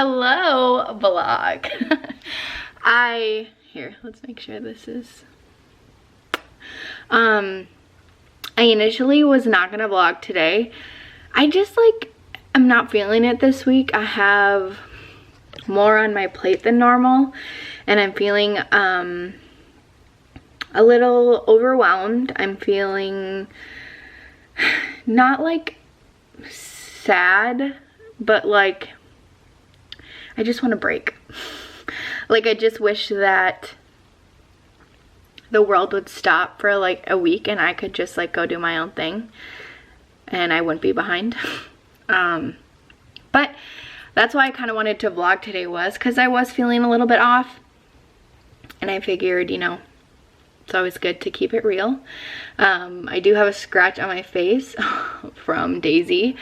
Hello, vlog. Here, let's make sure this is, I initially was not gonna vlog today. I just I'm not feeling it this week. I have more on my plate than normal, and I'm feeling a little overwhelmed. I'm feeling not sad, but I just want to break. I just wish that the world would stop for a week and I could just go do my own thing and I wouldn't be behind. But that's why I kind of wanted to vlog today, was because I was feeling a little bit off, and I figured, it's always good to keep it real. I do have a scratch on my face from Daisy.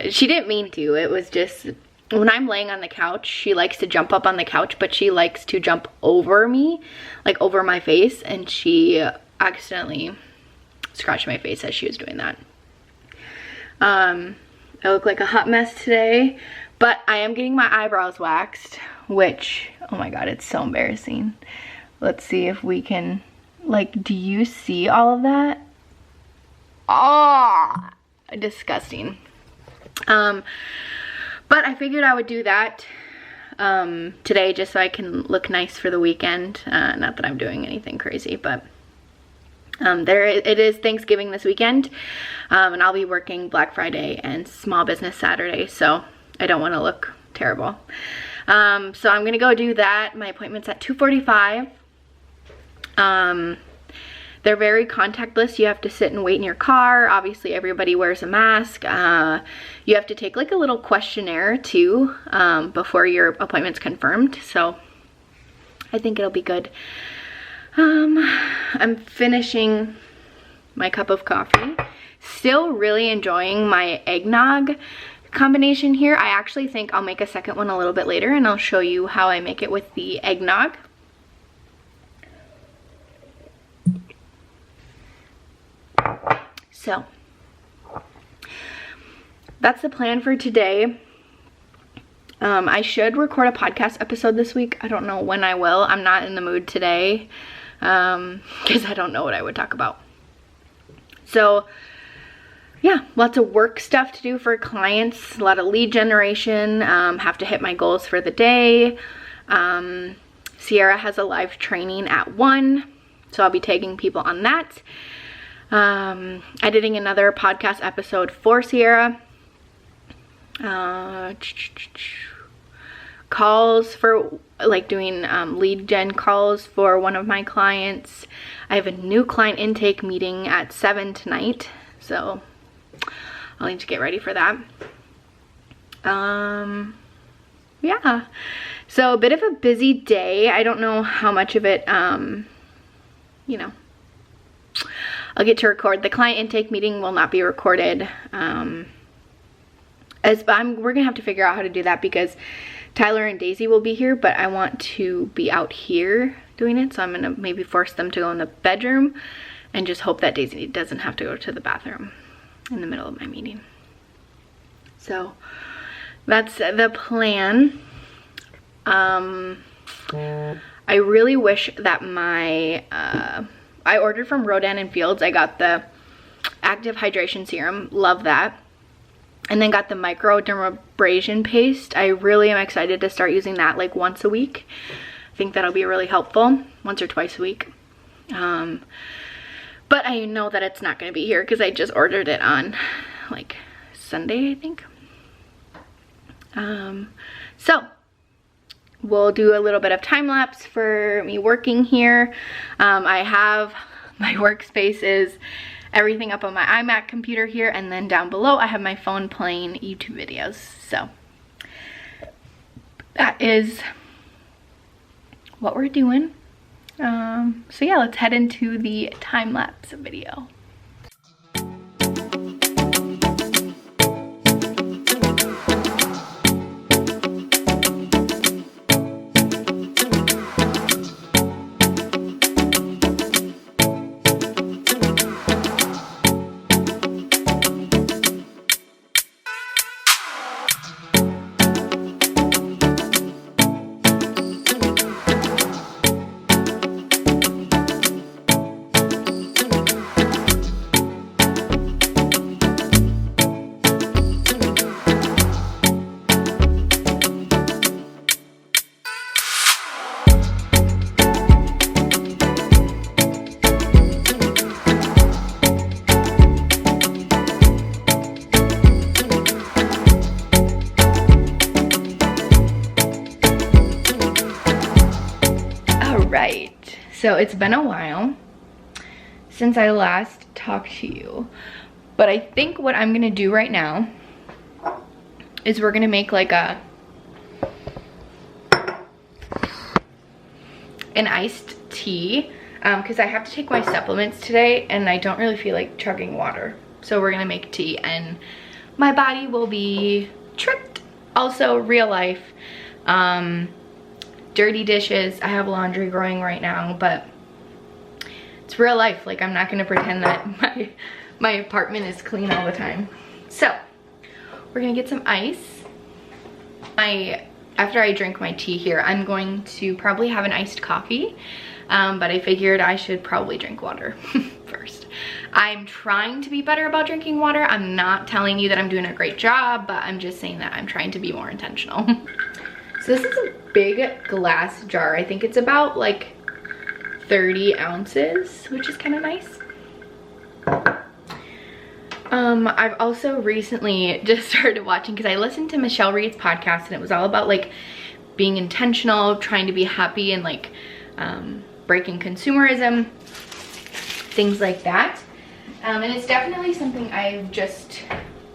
She didn't mean to. It was just when I'm laying on the couch, she likes to jump up on the couch, but she likes to jump over me, over my face, and she accidentally scratched my face as she was doing that. I look like a hot mess today, but I am getting my eyebrows waxed, which, oh my god, it's so embarrassing. Let's see if we can, do you see all of that? Oh, disgusting. But I figured I would do that today just so I can look nice for the weekend. Not that I'm doing anything crazy, but it is Thanksgiving this weekend, and I'll be working Black Friday and Small Business Saturday, so I don't want to look terrible. So I'm gonna go do that. My appointment's at 2:45. They're very contactless. You have to sit and wait in your car. Obviously everybody wears a mask. You have to take a little questionnaire too before your appointment's confirmed, so I think it'll be good. I'm finishing my cup of coffee. Still really enjoying my eggnog combination here. I actually think I'll make a second one a little bit later, and I'll show you how I make it with the eggnog. So that's the plan for today. I should record a podcast episode this week. I don't know when I will. I'm not in the mood today because I don't know what I would talk about. So yeah, lots of work stuff to do for clients, a lot of lead generation, have to hit my goals for the day. Sierra has a live training at 1, so I'll be tagging people on that. Editing another podcast episode for Sierra. Calls for doing lead gen calls for one of my clients. I have a new client intake meeting at 7 tonight, so I'll need to get ready for that. Yeah, so a bit of a busy day. I don't know how much of it I'll get to record. The client intake meeting will not be recorded. We're gonna have to figure out how to do that because Tyler and Daisy will be here, but I want to be out here doing it, so I'm gonna maybe force them to go in the bedroom and just hope that Daisy doesn't have to go to the bathroom in the middle of my meeting. So that's the plan. I really wish that I ordered from Rodan & Fields. I got the active hydration serum, love that, and then got the microdermabrasion paste. I really am excited to start using that once a week. I think that'll be really helpful, once or twice a week. But I know that it's not going to be here because I just ordered it on Sunday, I think. So we'll do a little bit of time lapse for me working here. I have my workspace is everything up on my iMac computer here, and then down below I have my phone playing YouTube videos. So that is what we're doing. So yeah, let's head into the time lapse video. right, so it's been a while since I last talked to you, but I think what I'm gonna do right now is we're gonna make like an iced tea, because I have to take my supplements today and I don't really feel like chugging water. So we're gonna make tea and my body will be tripped. Also, real life, dirty dishes. I have laundry growing right now, but it's real life. Like, I'm not gonna pretend that my apartment is clean all the time. So we're gonna get some ice. After I drink my tea here, I'm going to probably have an iced coffee, but I figured I should probably drink water first. I'm trying to be better about drinking water. I'm not telling you that I'm doing a great job, but I'm just saying that I'm trying to be more intentional. So this is a big glass jar. I think it's about like 30 ounces, which is kind of nice. I've also recently just started watching, because I listened to Michelle Reed's podcast and it was all about like being intentional, trying to be happy, and like breaking consumerism, things like that. And it's definitely something I've just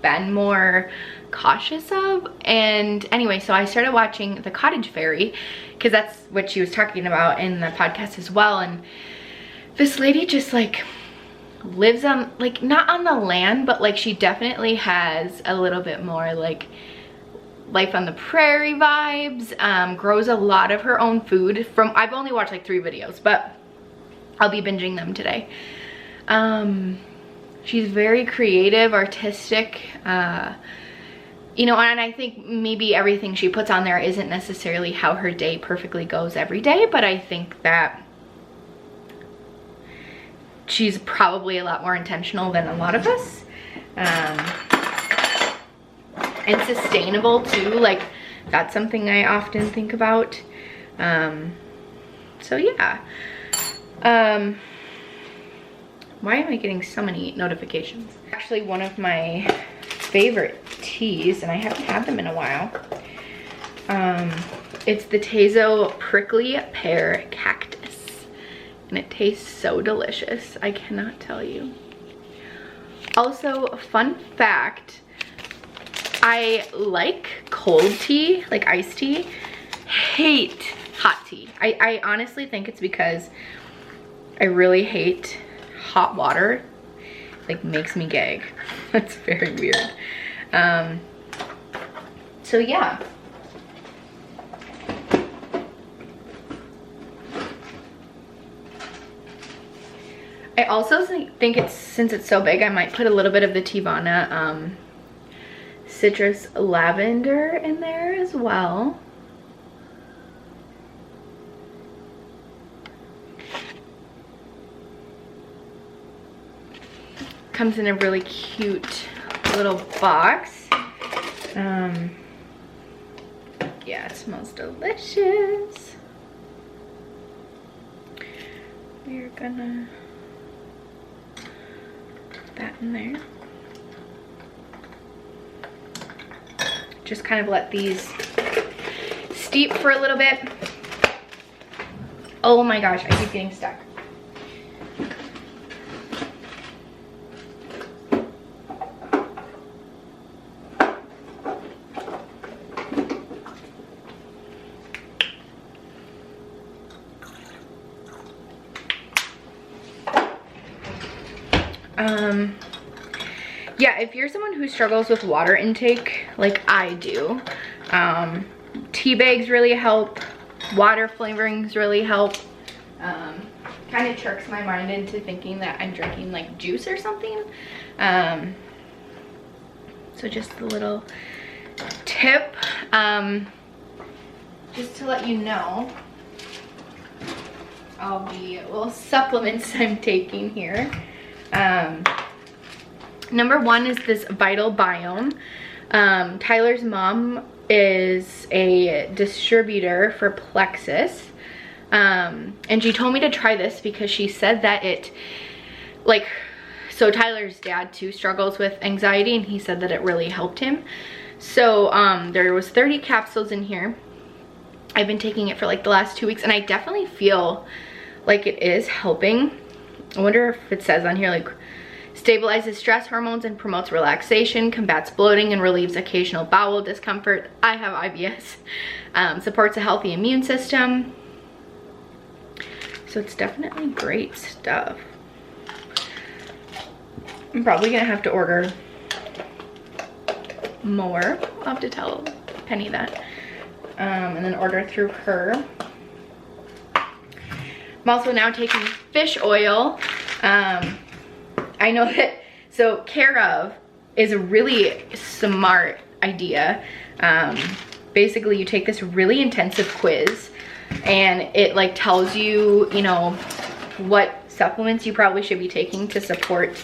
been more cautious of. And anyway, so I started watching The Cottage Fairy, because that's what she was talking about in the podcast as well. And this lady just like lives on, like, not on the land, but like she definitely has a little bit more like life on the prairie vibes. Grows a lot of her own food. I've only watched like 3 videos, but I'll be binging them today. She's very creative, artistic, you know, and I think maybe everything she puts on there isn't necessarily how her day perfectly goes every day, but I think that she's probably a lot more intentional than a lot of us, and sustainable too. Like, that's something I often think about. So yeah. Why am I getting so many notifications? Actually, one of my favorite teas, and I haven't had them in a while. It's the Tezo Prickly Pear Cactus, and it tastes so delicious. I cannot tell you. Also, fun fact, I like cold tea, like iced tea. Hate hot tea. I honestly think it's because I really hate hot water. Like, makes me gag. That's very weird. So yeah. I also think it's, since it's so big, I might put a little bit of the Tivana citrus lavender in there as well. Comes in a really cute little box. Yeah, it smells delicious. We're gonna put that in there. Just kind of let these steep for a little bit. Oh my gosh, I keep getting stuck. Yeah, if you're someone who struggles with water intake like I do, tea bags really help, water flavorings really help. Kind of tricks my mind into thinking that I'm drinking like juice or something. So just a little tip, just to let you know all the little supplements I'm taking here. Number 1 is this Vital Biome. Tyler's mom is a distributor for Plexus, and she told me to try this because she said that it, like, so Tyler's dad too struggles with anxiety, and he said that it really helped him. So there was 30 capsules in here, I've been taking it for like the last 2 weeks, and I definitely feel like it is helping. I wonder if it says on here like stabilizes stress hormones and promotes relaxation, combats bloating and relieves occasional bowel discomfort. I have IBS. Supports a healthy immune system. So it's definitely great stuff. I'm probably gonna have to order more. I'll have to tell Penny that. And then order through her. I'm also now taking fish oil. I know that, so Care Of is a really smart idea. Basically you take this really intensive quiz and it like tells you, you know, what supplements you probably should be taking to support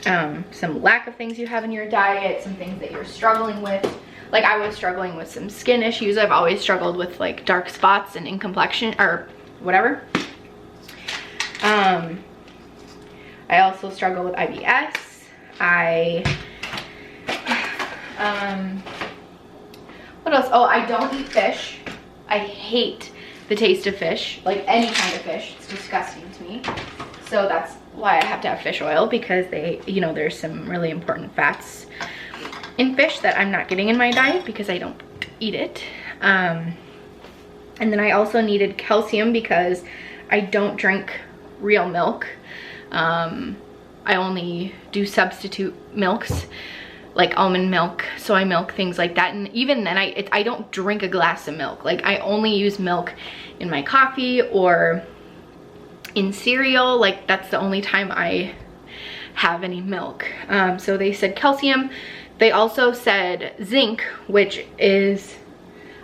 some lack of things you have in your diet, some things that you're struggling with. Like I was struggling with some skin issues. I've always struggled with like dark spots and incomplexion or whatever. I also struggle with IBS. What else? Oh, I don't eat fish. I hate the taste of fish, like any kind of fish. It's disgusting to me. So that's why I have to have fish oil, because they, you know, there's some really important fats in fish that I'm not getting in my diet because I don't eat it. And then I also needed calcium because I don't drink real milk. I only do substitute milks, like almond milk, soy milk, things like that. And even then I don't drink a glass of milk. Like I only use milk in my coffee or in cereal. Like that's the only time I have any milk. So they said calcium. They also said zinc, which is,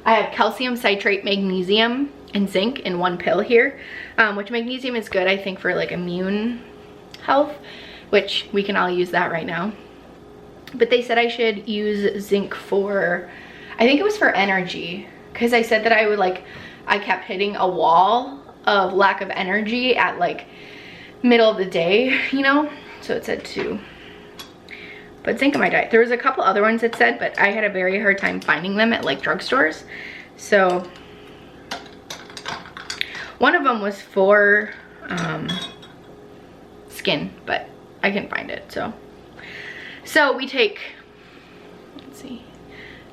I have calcium citrate, magnesium, and zinc in one pill here, which magnesium is good, I think, for like immune health, which we can all use that right now. But they said I should use zinc for, I think it was for energy, because I said that I would like, I kept hitting a wall of lack of energy at like middle of the day, you know? So it said to put zinc in my diet. There was a couple other ones it said, but I had a very hard time finding them at like drugstores. So one of them was for skin, but I couldn't find it. So we take, let's see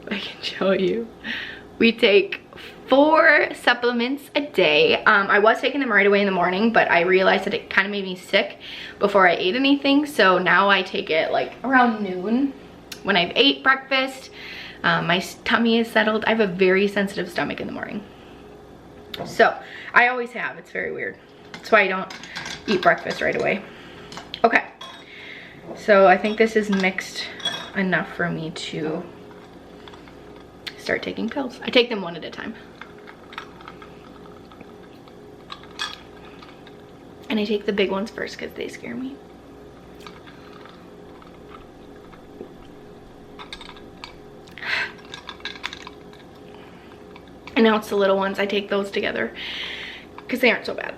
if I can show you. We take 4 supplements a day. I was taking them right away in the morning, but I realized that it kind of made me sick before I ate anything. So now I take it like around noon when I've ate breakfast. My tummy is settled. I have a very sensitive stomach in the morning. So I always have, it's very weird. That's why I don't eat breakfast right away. Okay, so I think this is mixed enough for me to start taking pills. I take them one at a time. And I take the big ones first because they scare me. And now it's the little ones. I take those together because they aren't so bad.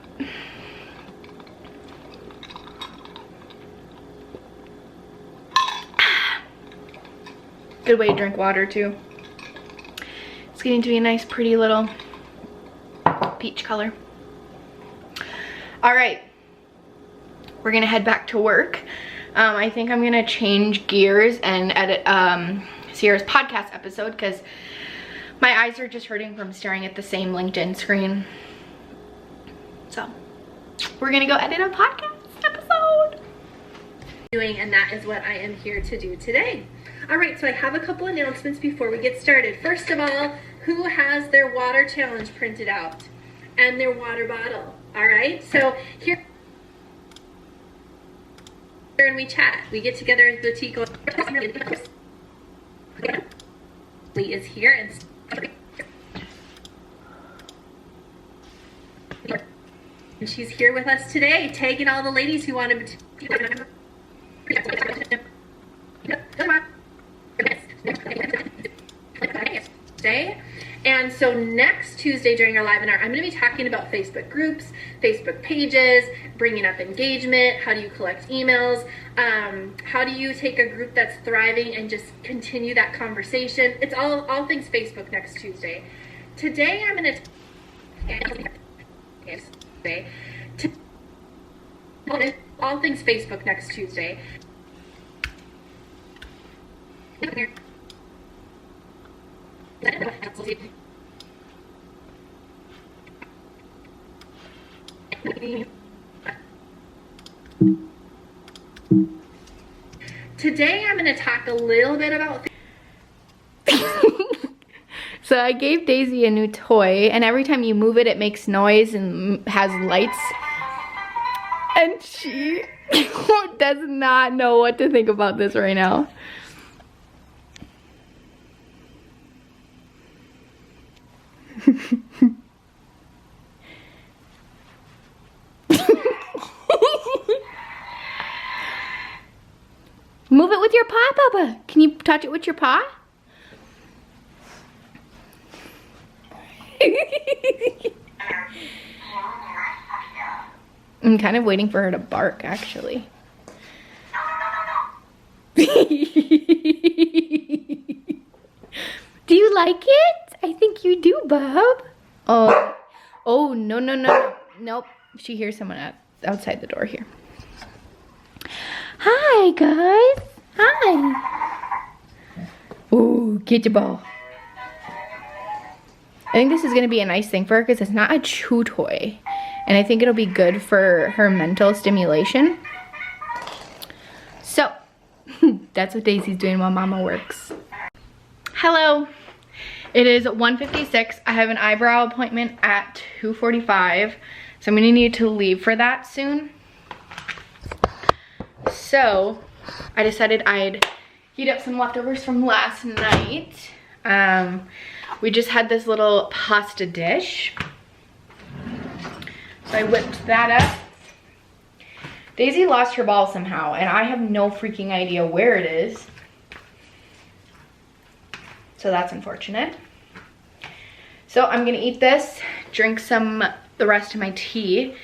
Good way to drink water too. It's getting to be a nice pretty little peach color. All right, we're gonna head back to work. I think I'm gonna change gears and edit Sierra's podcast episode because my eyes are just hurting from staring at the same LinkedIn screen. So we're gonna go edit a podcast episode. And that is what I am here to do today. All right, so I have a couple announcements before we get started. First of all, who has their water challenge printed out and their water bottle? All right, so here and we chat. We get together as boutique. Is here and she's here with us today, tagging all the ladies who want to. And so next Tuesday during our live webinar, I'm going to be talking about Facebook groups, Facebook pages, bringing up engagement, how do you collect emails, how do you take a group that's thriving and just continue that conversation. It's all things Facebook next Tuesday. Today I'm going to all things Facebook next Tuesday. Today I'm going to talk a little bit about So I gave Daisy a new toy, and every time you move it, it makes noise and has lights. And she does not know what to think about this right now. Move it with your paw, Papa. Can you touch it with your paw? I'm kind of waiting for her to bark, actually. Do you like it? I think you do, Bob. Oh, oh, no, no, no, nope. She hears someone outside the door here. Hi, guys. Hi. Ooh, get your ball. I think this is gonna be a nice thing for her because it's not a chew toy. And I think it'll be good for her mental stimulation. So, that's what Daisy's doing while Mama works. Hello. It is 1:56. I have an eyebrow appointment at 2:45. So I'm gonna need to leave for that soon. So, I decided I'd heat up some leftovers from last night. We just had this little pasta dish. So I whipped that up. Daisy lost her ball somehow, and I have no freaking idea where it is. So that's unfortunate. So I'm gonna eat this, drink the rest of my tea,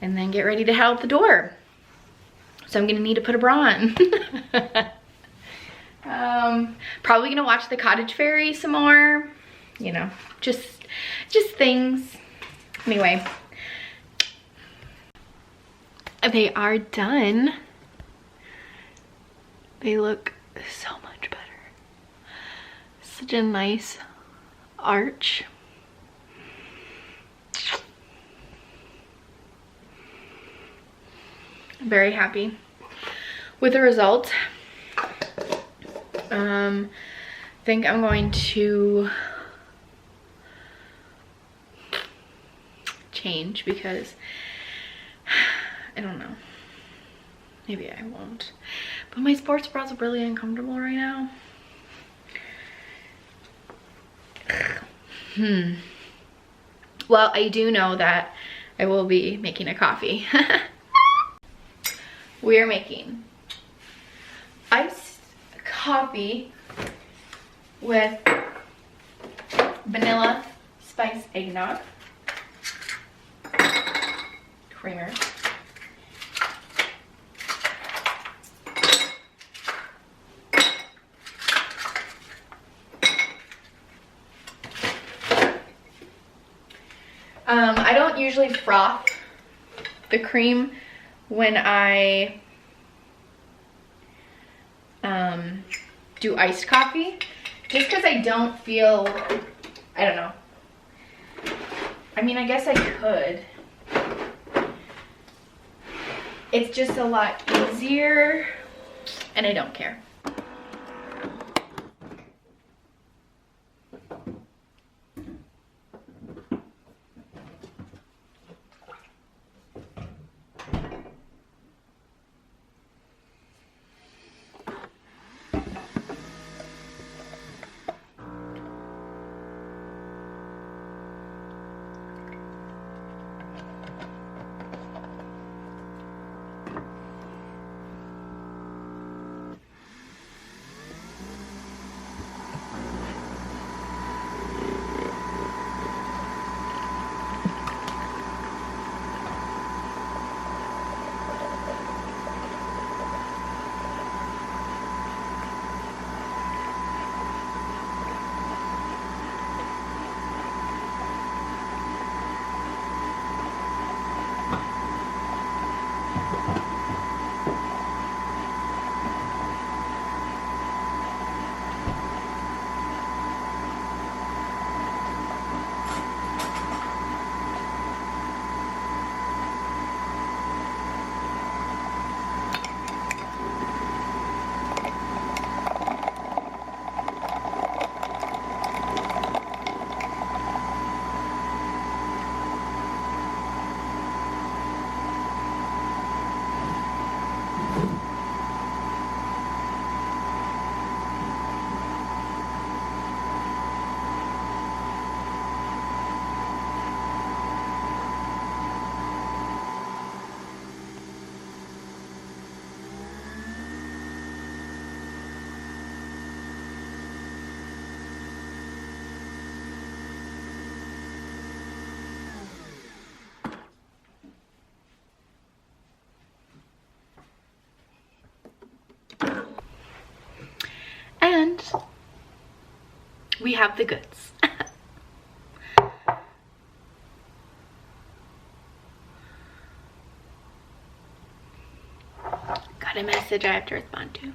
and then get ready to head out the door. So I'm gonna need to put a bra on. Probably gonna watch the Cottage Fairy some more. You know, just things. Anyway, they are done. They look so much better. Such a nice arch. I'm very happy with the result. I think I'm going to change because I don't know. Maybe I won't. But my sports bras are really uncomfortable right now. Well, I do know that I will be making a coffee. We are making iced coffee with vanilla spice eggnog, creamer, I don't usually froth the cream when I do iced coffee, just because I don't feel, I don't know. I mean, I guess I could. It's just a lot easier, and I don't care. We have the goods. Got a message I have to respond to.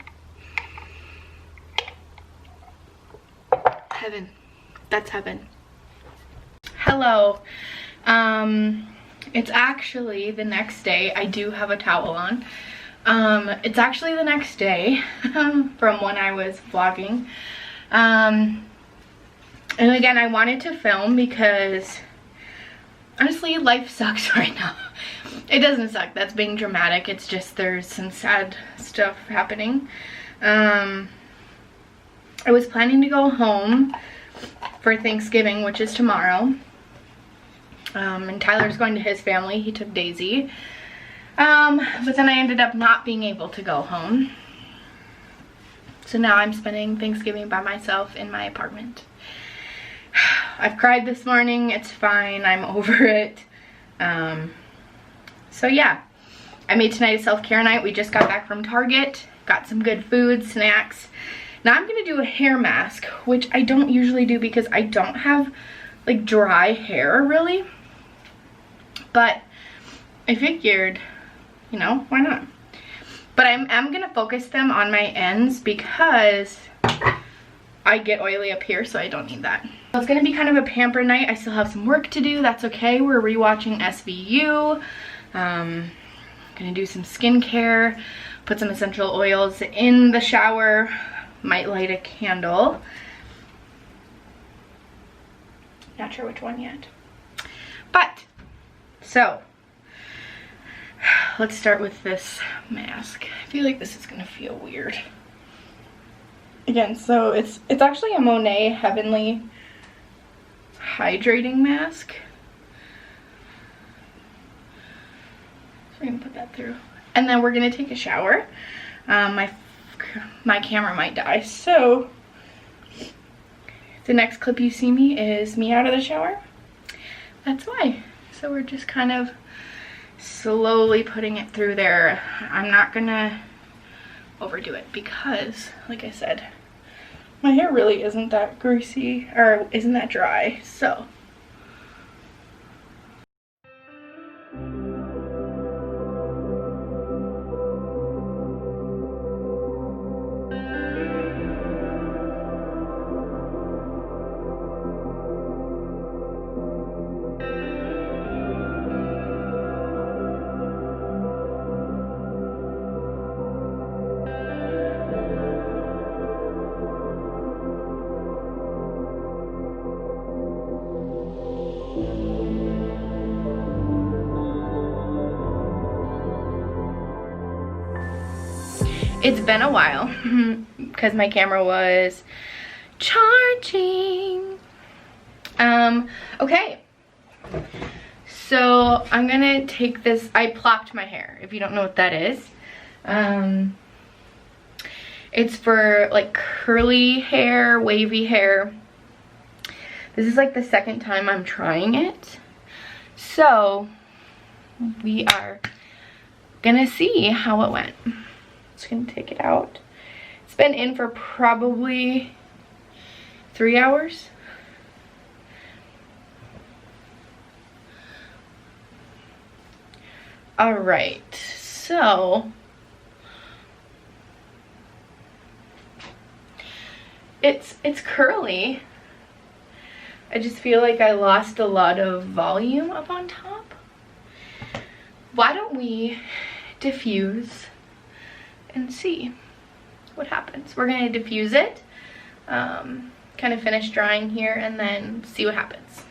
Heaven. That's heaven. Hello. It's actually the next day. I do have a towel on. It's actually the next day from when I was vlogging. And again, I wanted to film because honestly, life sucks right now. It doesn't suck. That's being dramatic. It's just there's some sad stuff happening. I was planning to go home for Thanksgiving, which is tomorrow. And Tyler's going to his family. He took Daisy. But then I ended up not being able to go home. So now I'm spending Thanksgiving by myself in my apartment. I've cried this morning. It's fine. I'm over it. So yeah, I made tonight a self-care night. We just got back from Target. Got some good food, snacks. Now I'm going to do a hair mask, which I don't usually do because I don't have like dry hair really. But I figured, you know, why not? But I'm going to focus them on my ends because I get oily up here, so I don't need that. So it's going to be kind of a pamper night. I still have some work to do. That's okay. We're rewatching SVU. Going to do some skincare. Put some essential oils in the shower. Might light a candle. Not sure which one yet. But, so, let's start with this mask. I feel like this is going to feel weird. Again, so it's actually a Monet Heavenly hydrating mask. So we're gonna put that through, and then we're gonna take a shower. My camera might die, so the next clip you see me is me out of the shower. That's why. So we're just kind of slowly putting it through there. I'm not gonna overdo it because, like I said, my hair really isn't that greasy or isn't that dry, so. It's been a while because my camera was charging. Okay, so I'm gonna take this. I plopped my hair, if you don't know what that is. It's for like curly hair, wavy hair. This is like the second time I'm trying it, so we are gonna see how it went. Just gonna take it out. It's been in for probably 3 hours. All right, so it's curly. I just feel like I lost a lot of volume up on top. Why don't we diffuse and see what happens? We're gonna diffuse it, kind of finish drying here, and then see what happens.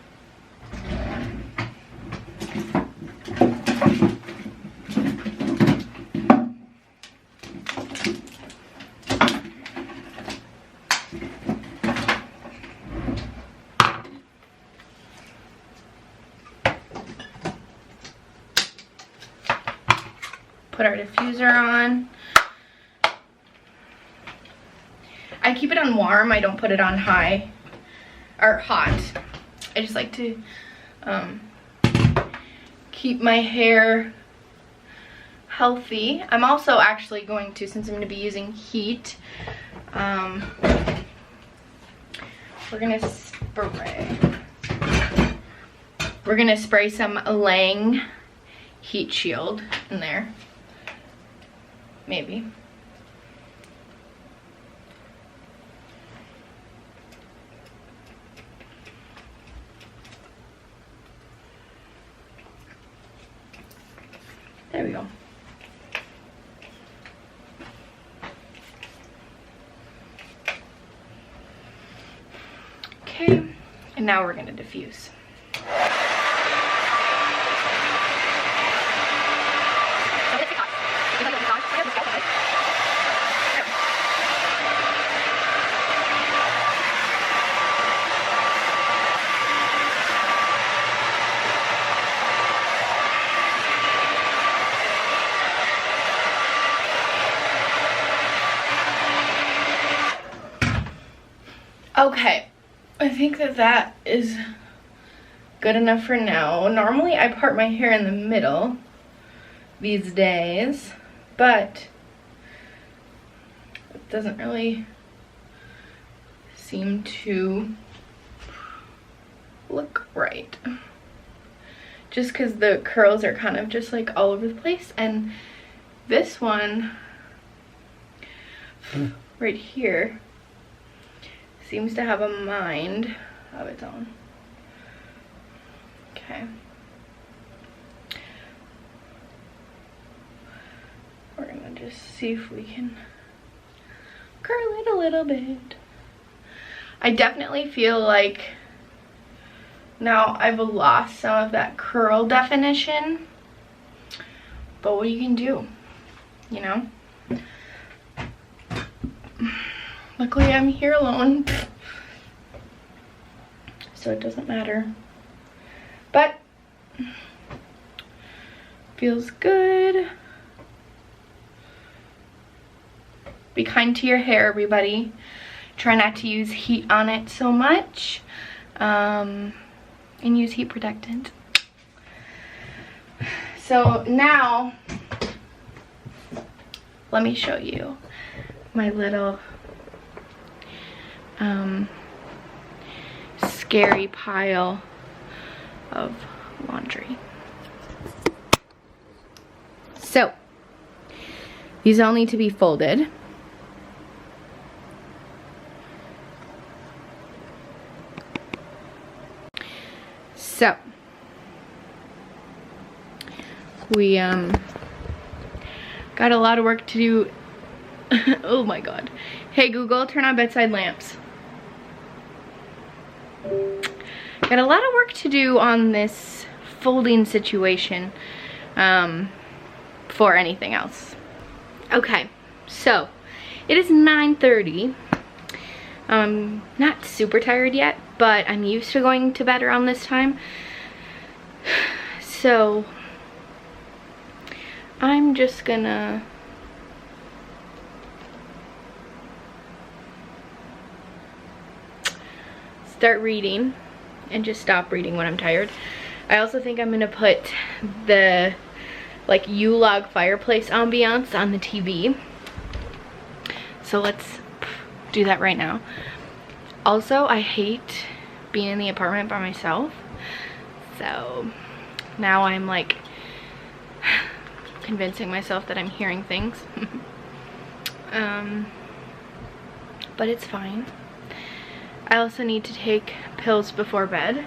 Put our diffuser on. I keep it on warm. I don't put it on high or hot. I just like to keep my hair healthy. I'm also actually going to, since I'm going to be using heat, we're gonna spray some Lang heat shield in there. Maybe. There we go. Okay, and now we're gonna diffuse. Okay, I think that is good enough for now. Normally I part my hair in the middle these days, but it doesn't really seem to look right. Just because the curls are kind of just like all over the place, and this one right here seems to have a mind of its own. Okay. We're gonna just see if we can curl it a little bit. I definitely feel like now I've lost some of that curl definition, but what you can do, you know? Luckily I'm here alone, so it doesn't matter, but feels good. Be kind to your hair, everybody. Try not to use heat on it so much, and use heat protectant. So now let me show you my little scary pile of laundry. So these all need to be folded. So we got a lot of work to do. Oh my god. Hey Google, turn on bedside lamps. Got a lot of work to do on this folding situation before anything else. Okay, so it is 9:30. I'm not super tired yet, but I'm used to going to bed around this time. So I'm just gonna start reading and just stop reading when I'm tired. I also think I'm gonna put the like U-log fireplace ambiance on the TV. So let's do that right now. Also, I hate being in the apartment by myself. So now I'm like convincing myself that I'm hearing things. But it's fine. I also need to take pills before bed.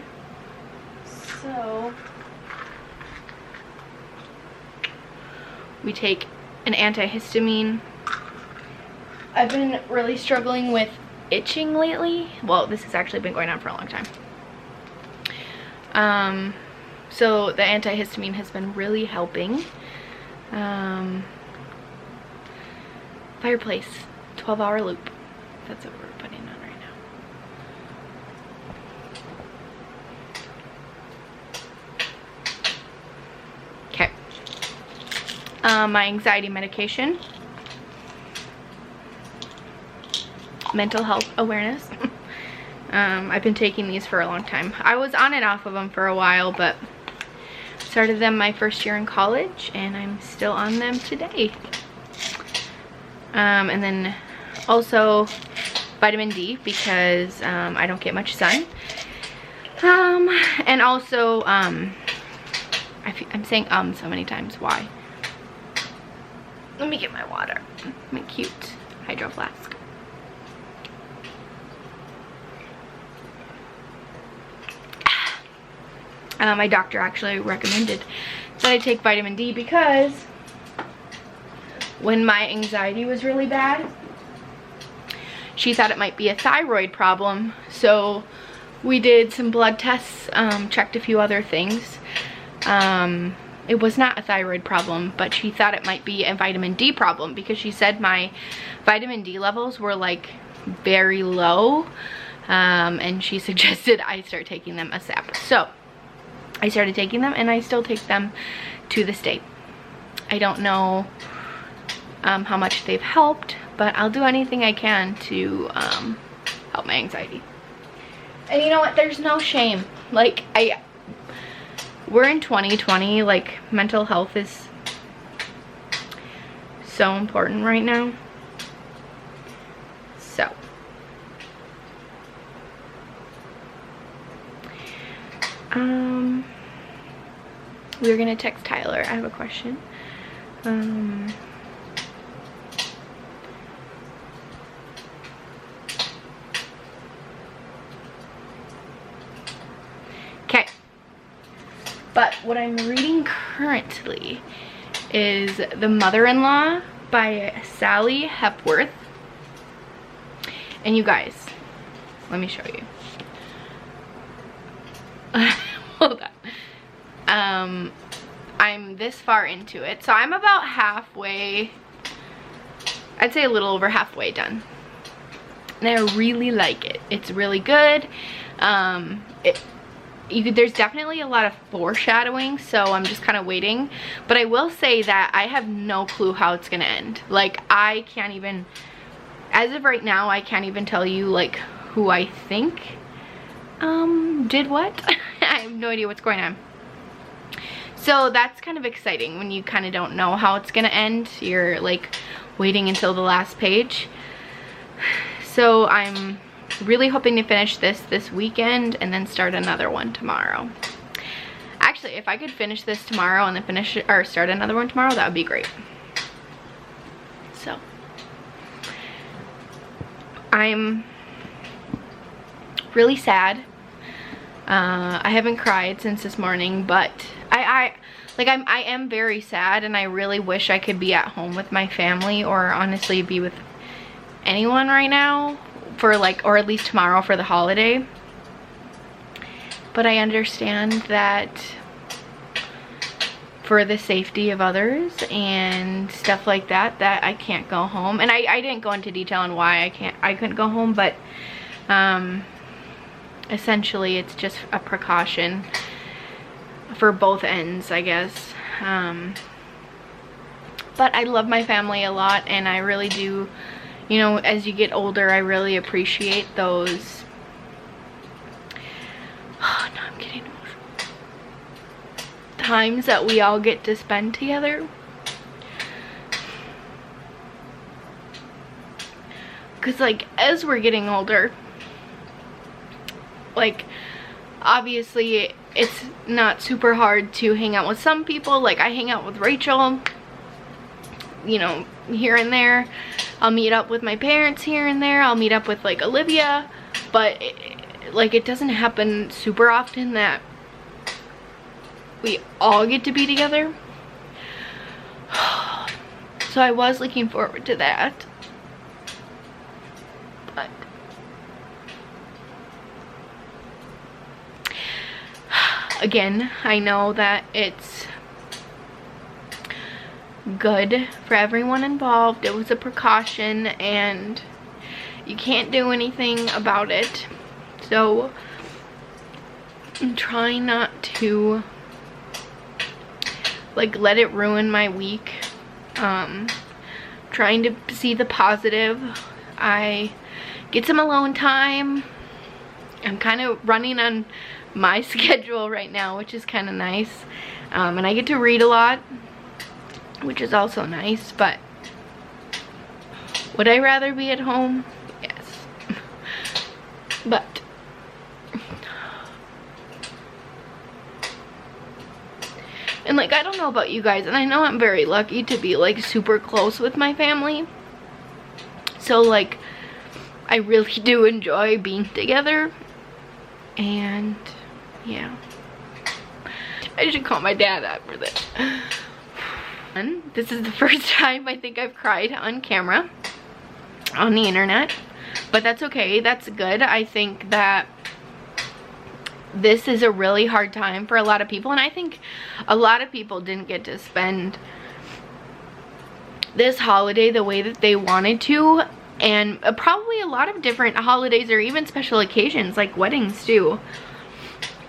So we take an antihistamine. I've been really struggling with itching lately. Well, this has actually been going on for a long time. So the antihistamine has been really helping. Fireplace, 12-hour loop. That's what we're putting on right now. Okay. My anxiety medication. Mental health awareness. I've been taking these for a long time. I was on and off of them for a while, but started them my first year in college, and I'm still on them today. And then also vitamin D because I don't get much sun. And also, I'm saying so many times. Why? Let me get my water. My cute hydro flask. My doctor actually recommended that I take vitamin D because when my anxiety was really bad, she thought it might be a thyroid problem. So we did some blood tests, checked a few other things. It was not a thyroid problem, but she thought it might be a vitamin D problem because she said my vitamin D levels were like very low, and she suggested I start taking them ASAP. So I started taking them, and I still take them to this day. I don't know how much they've helped, but I'll do anything I can to help my anxiety. And you know what? There's no shame. Like, we're in 2020, like, mental health is so important right now. So we're gonna text Tyler. I have a question. Okay. But what I'm reading currently is The Mother-in-Law by Sally Hepworth. And you guys, let me show you. Hold on. I'm this far into it. So I'm about halfway, I'd say a little over halfway done. And I really like it. It's really good. There's definitely a lot of foreshadowing, so I'm just kind of waiting. But I will say that I have no clue how it's gonna end. Like, I can't even, as of right now, I can't even tell you like who I think did what. I have no idea what's going on. So that's kind of exciting when you kind of don't know how it's gonna end. You're like waiting until the last page. So I'm really hoping to finish this weekend and then start another one tomorrow. Actually, if I could finish this tomorrow and then finish it, or start another one tomorrow, that would be great. So I'm really sad. I haven't cried since this morning, but I am very sad, and I really wish I could be at home with my family, or honestly be with anyone right now for like, or at least tomorrow for the holiday. But I understand that for the safety of others and stuff like that, that I can't go home. And I didn't go into detail on why I couldn't go home, but essentially it's just a precaution for both ends, I guess. But I love my family a lot, and I really do, you know, as you get older, I really appreciate those. Oh, no, I'm getting emotional. Times that we all get to spend together. Because, like, as we're getting older, like, obviously it's not super hard to hang out with some people. Like, I hang out with Rachel, you know, here and there. I'll meet up with my parents here and there. I'll meet up with like Olivia, but it doesn't happen super often that we all get to be together. So I was looking forward to that. But again, I know that it's good for everyone involved. It was a precaution, and you can't do anything about it. So I'm trying not to like let it ruin my week. Trying to see the positive. I get some alone time. I'm kind of running on my schedule right now, which is kind of nice. And I get to read a lot, which is also nice. But would I rather be at home? Yes. But and like, I don't know about you guys, and I know I'm very lucky to be like super close with my family. So like, I really do enjoy being together. And yeah, I should call my dad after this. And this is the first time I think I've cried on camera on the internet, but that's okay, that's good. I think that this is a really hard time for a lot of people, and I think a lot of people didn't get to spend this holiday the way that they wanted to, and probably a lot of different holidays or even special occasions like weddings too.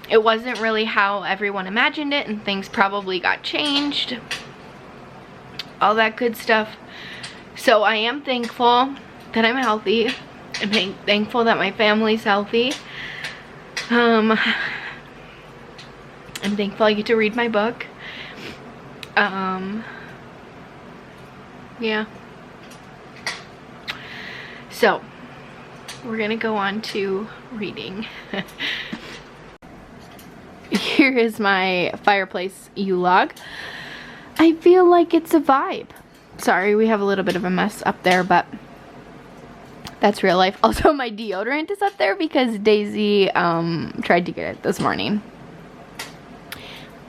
It wasn't really how everyone imagined it, and things probably got changed, all that good stuff. So I am thankful that I'm healthy. I'm thankful that my family's healthy. I'm thankful I get to read my book. Yeah. So, we're gonna go on to reading. Here is my fireplace U-log. I feel like it's a vibe. Sorry, we have a little bit of a mess up there, but that's real life. Also, my deodorant is up there because Daisy tried to get it this morning.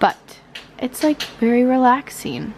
But it's like very relaxing.